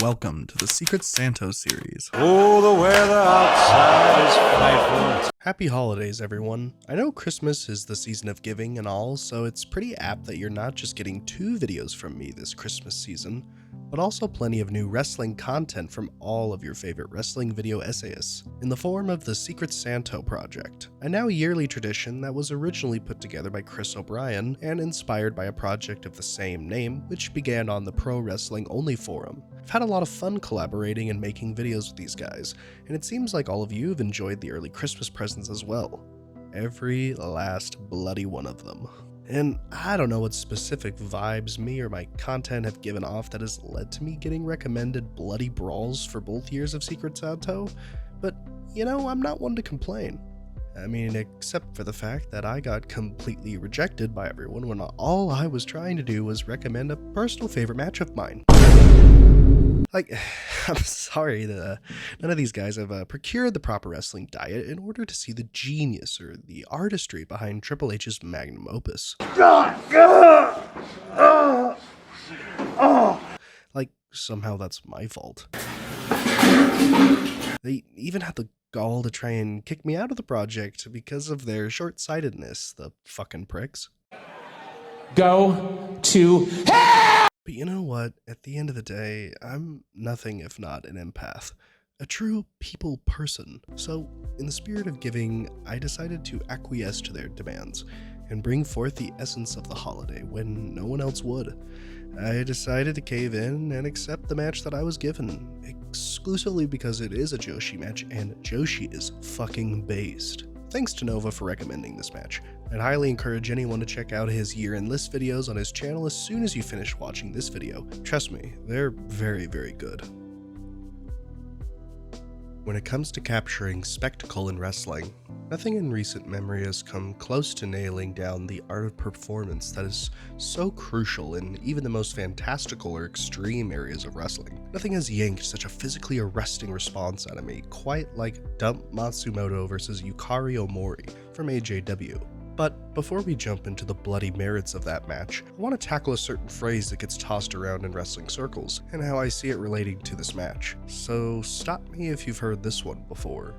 welcome to the Secret Santo series. Oh, the weather outside is frightful. Happy holidays, everyone. I know Christmas is the season of giving and all, so it's pretty apt that you're not just getting 2 videos from me this Christmas season, but also plenty of new wrestling content from all of your favorite wrestling video essayists, in the form of the Secret Santo project, a now yearly tradition that was originally put together by Chris O'Brien and inspired by a project of the same name, which began on the Pro Wrestling Only forum. I've had a lot of fun collaborating and making videos with these guys, and it seems like all of you have enjoyed the early Christmas presents as well. Every last bloody one of them. And I don't know what specific vibes me or my content have given off that has led to me getting recommended bloody brawls for both years of Secret Santo, but you know, I'm not one to complain. I mean, except for the fact that I got completely rejected by everyone when all I was trying to do was recommend a personal favorite match of mine. Like, I'm sorry that none of these guys have procured the proper wrestling diet in order to see the genius or the artistry behind Triple H's magnum opus. Like, somehow that's my fault. They even had the gall to try and kick me out of the project because of their short-sightedness, the fucking pricks. Go to hell! But you know what? At the end of the day, I'm nothing if not an empath. A true people person. So, in the spirit of giving, I decided to acquiesce to their demands and bring forth the essence of the holiday when no one else would. I decided to cave in and accept the match that I was given, exclusively because it is a Joshi match and Joshi is fucking based. Thanks to Nova for recommending this match. I'd highly encourage anyone to check out his year-end list videos on his channel as soon as you finish watching this video. Trust me, they're very, very good. When it comes to capturing spectacle in wrestling, nothing in recent memory has come close to nailing down the art of performance that is so crucial in even the most fantastical or extreme areas of wrestling. Nothing has yanked such a physically arresting response out of me quite like Dump Matsumoto versus Yukari Omori from AJW. But before we jump into the bloody merits of that match, I want to tackle a certain phrase that gets tossed around in wrestling circles, and how I see it relating to this match. So stop me if you've heard this one before.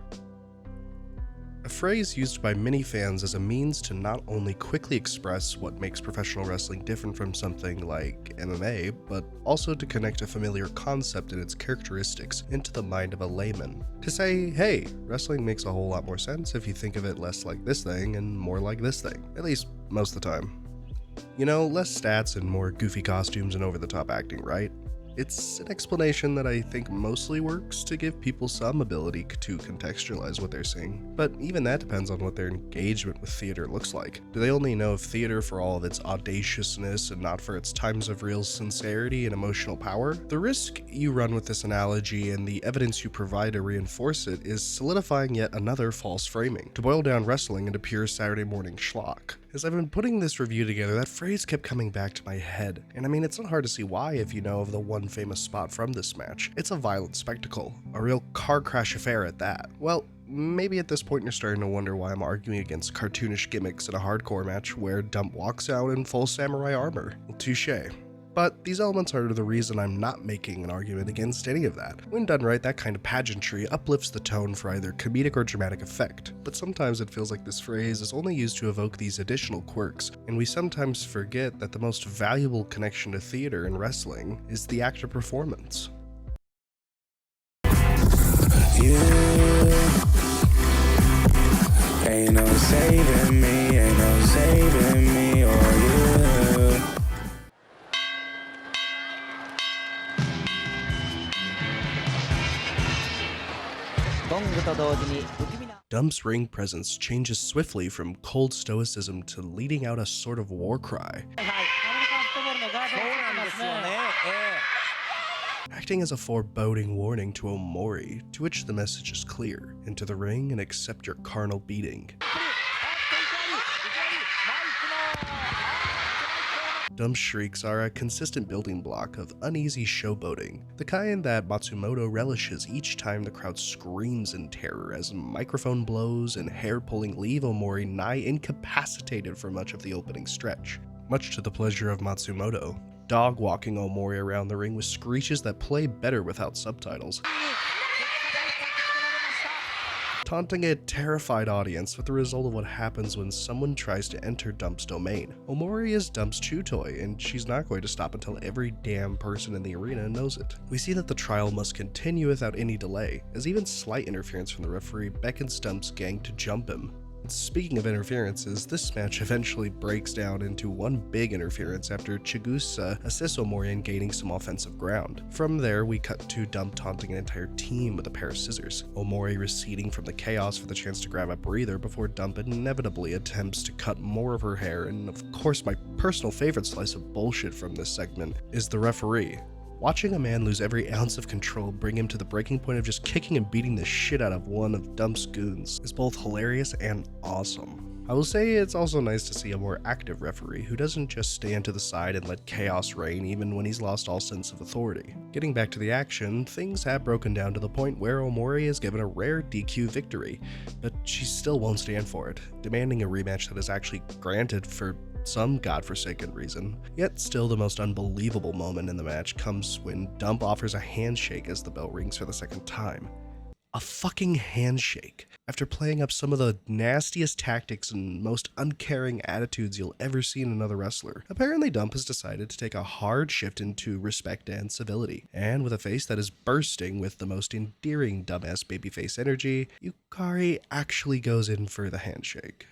A phrase used by many fans as a means to not only quickly express what makes professional wrestling different from something like MMA, but also to connect a familiar concept and its characteristics into the mind of a layman. To say, hey, wrestling makes a whole lot more sense if you think of it less like this thing and more like this thing, at least most of the time. You know, less stats and more goofy costumes and over-the-top acting, right? It's an explanation that I think mostly works to give people some ability to contextualize what they're seeing, but even that depends on what their engagement with theater looks like. Do they only know of theater for all of its audaciousness and not for its times of real sincerity and emotional power? The risk you run with this analogy and the evidence you provide to reinforce it is solidifying yet another false framing, to boil down wrestling into pure Saturday morning schlock. As I've been putting this review together, that phrase kept coming back to my head, and I mean, it's not hard to see why if you know of the one famous spot from this match. It's a violent spectacle, a real car crash affair at that. Well, maybe at this point you're starting to wonder why I'm arguing against cartoonish gimmicks in a hardcore match where Dump walks out in full samurai armor. Well, touché. But these elements are the reason I'm not making an argument against any of that. When done right, that kind of pageantry uplifts the tone for either comedic or dramatic effect, but sometimes it feels like this phrase is only used to evoke these additional quirks, and we sometimes forget that the most valuable connection to theater and wrestling is the act of performance. You ain't no saving me, ain't no saving me or you. Dump's ring presence changes swiftly from cold stoicism to leading out a sort of war cry, acting as a foreboding warning to Omori, to which the message is clear: into the ring and accept your carnal beating. Dump's shrieks are a consistent building block of uneasy showboating, the kind that Matsumoto relishes each time the crowd screams in terror as microphone blows and hair-pulling leave Omori nigh incapacitated for much of the opening stretch. Much to the pleasure of Matsumoto, dog-walking Omori around the ring with screeches that play better without subtitles, taunting a terrified audience with the result of what happens when someone tries to enter Dump's domain. Omori is Dump's chew toy, and she's not going to stop until every damn person in the arena knows it. We see that the trial must continue without any delay, as even slight interference from the referee beckons Dump's gang to jump him. Speaking of interferences, this match eventually breaks down into one big interference after Chigusa assists Omori in gaining some offensive ground. From there, we cut to Dump taunting an entire team with a pair of scissors, Omori receding from the chaos for the chance to grab a breather before Dump inevitably attempts to cut more of her hair, and of course my personal favorite slice of bullshit from this segment is the referee. Watching a man lose every ounce of control bring him to the breaking point of just kicking and beating the shit out of one of Dump's goons is both hilarious and awesome. I will say it's also nice to see a more active referee who doesn't just stand to the side and let chaos reign even when he's lost all sense of authority. Getting back to the action, things have broken down to the point where Omori is given a rare DQ victory, but she still won't stand for it, demanding a rematch that is actually granted for some godforsaken reason. Yet still the most unbelievable moment in the match comes when Dump offers a handshake as the bell rings for the second time. A fucking handshake. After playing up some of the nastiest tactics and most uncaring attitudes you'll ever see in another wrestler, apparently Dump has decided to take a hard shift into respect and civility. And with a face that is bursting with the most endearing dumbass babyface energy, Yukari actually goes in for the handshake.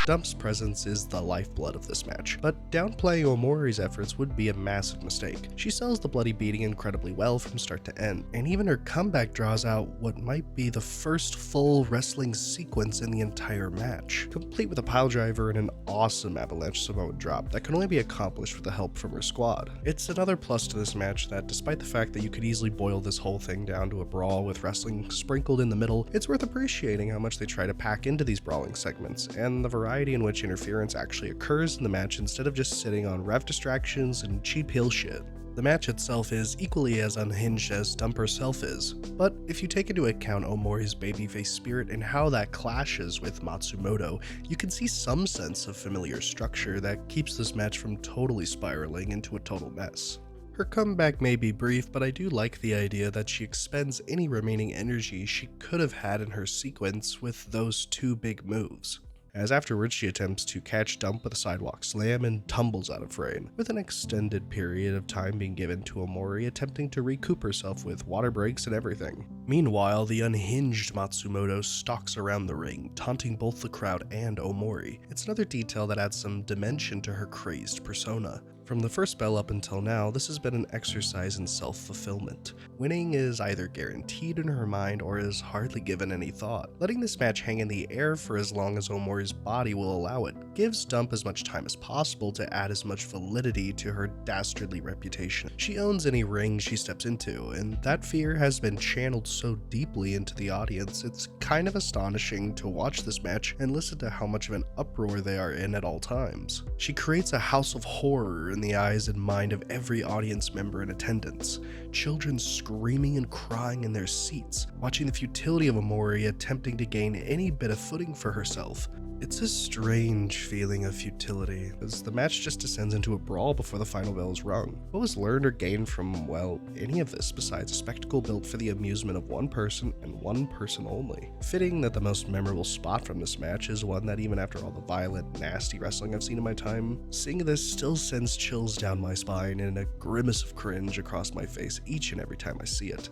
Dump's presence is the lifeblood of this match, but downplaying Omori's efforts would be a massive mistake. She sells the bloody beating incredibly well from start to end, and even her comeback draws out what might be the first full wrestling sequence in the entire match, complete with a piledriver and an awesome avalanche Samoan drop that can only be accomplished with the help from her squad. It's another plus to this match that despite the fact that you could easily boil this whole thing down to a brawl with wrestling sprinkled in the middle, it's worth appreciating how much they try to pack into these brawling segments, and the variety in which interference actually occurs in the match instead of just sitting on ref distractions and cheap heel shit. The match itself is equally as unhinged as Dump herself is, but if you take into account Omori's babyface spirit and how that clashes with Matsumoto, you can see some sense of familiar structure that keeps this match from totally spiraling into a total mess. Her comeback may be brief, but I do like the idea that she expends any remaining energy she could have had in her sequence with those two big moves, as afterwards she attempts to catch Dump with a sidewalk slam and tumbles out of frame, with an extended period of time being given to Omori attempting to recoup herself with water breaks and everything. Meanwhile, the unhinged Matsumoto stalks around the ring, taunting both the crowd and Omori. It's another detail that adds some dimension to her crazed persona. From the first bell up until now, this has been an exercise in self-fulfillment. Winning is either guaranteed in her mind or is hardly given any thought. Letting this match hang in the air for as long as Omori's body will allow it gives Dump as much time as possible to add as much validity to her dastardly reputation. She owns any ring she steps into, and that fear has been channeled so deeply into the audience, it's kind of astonishing to watch this match and listen to how much of an uproar they are in at all times. She creates a house of horror in the eyes and mind of every audience member in attendance, children screaming and crying in their seats, watching the futility of Omori attempting to gain any bit of footing for herself. It's a strange feeling of futility, as the match just descends into a brawl before the final bell is rung. What was learned or gained from, well, any of this besides a spectacle built for the amusement of one person and one person only? Fitting that the most memorable spot from this match is one that even after all the violent, nasty wrestling I've seen in my time, seeing this still sends chills down my spine and a grimace of cringe across my face each and every time I see it.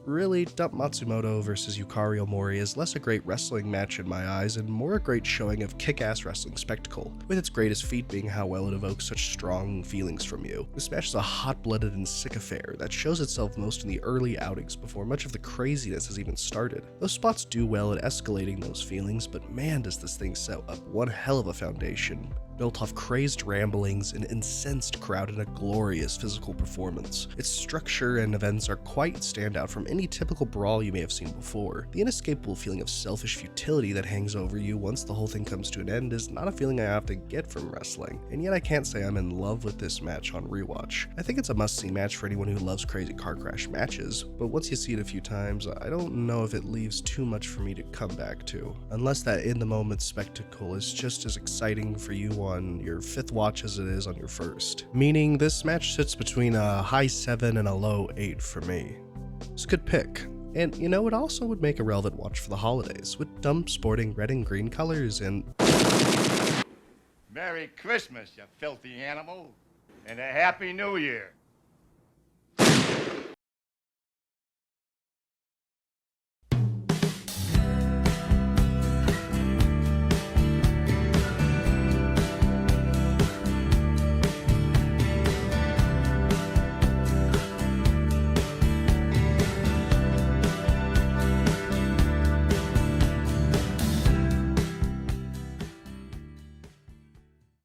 Really, Dump Matsumoto vs Yukari Omori is less a great wrestling match in my eyes and more a great showing of kick-ass wrestling spectacle, with its greatest feat being how well it evokes such strong feelings from you. This match is a hot-blooded and sick affair that shows itself most in the early outings before much of the craziness has even started. Those spots do well at escalating those feelings, but man does this thing set up one hell of a foundation. built off crazed ramblings, an incensed crowd, and a glorious physical performance. Its structure and events are quite standout from any typical brawl you may have seen before. The inescapable feeling of selfish futility that hangs over you once the whole thing comes to an end is not a feeling I often get from wrestling, and yet I can't say I'm in love with this match on rewatch. I think it's a must-see match for anyone who loves crazy car crash matches, but once you see it a few times, I don't know if it leaves too much for me to come back to, unless that in-the-moment spectacle is just as exciting for you on your 5th watch as it is on your 1st. Meaning this match sits between a high 7 and a low 8 for me. It's a good pick. And you know, it also would make a relevant watch for the holidays, with dumb sporting red and green colors and... Merry Christmas, you filthy animal, and a Happy New Year.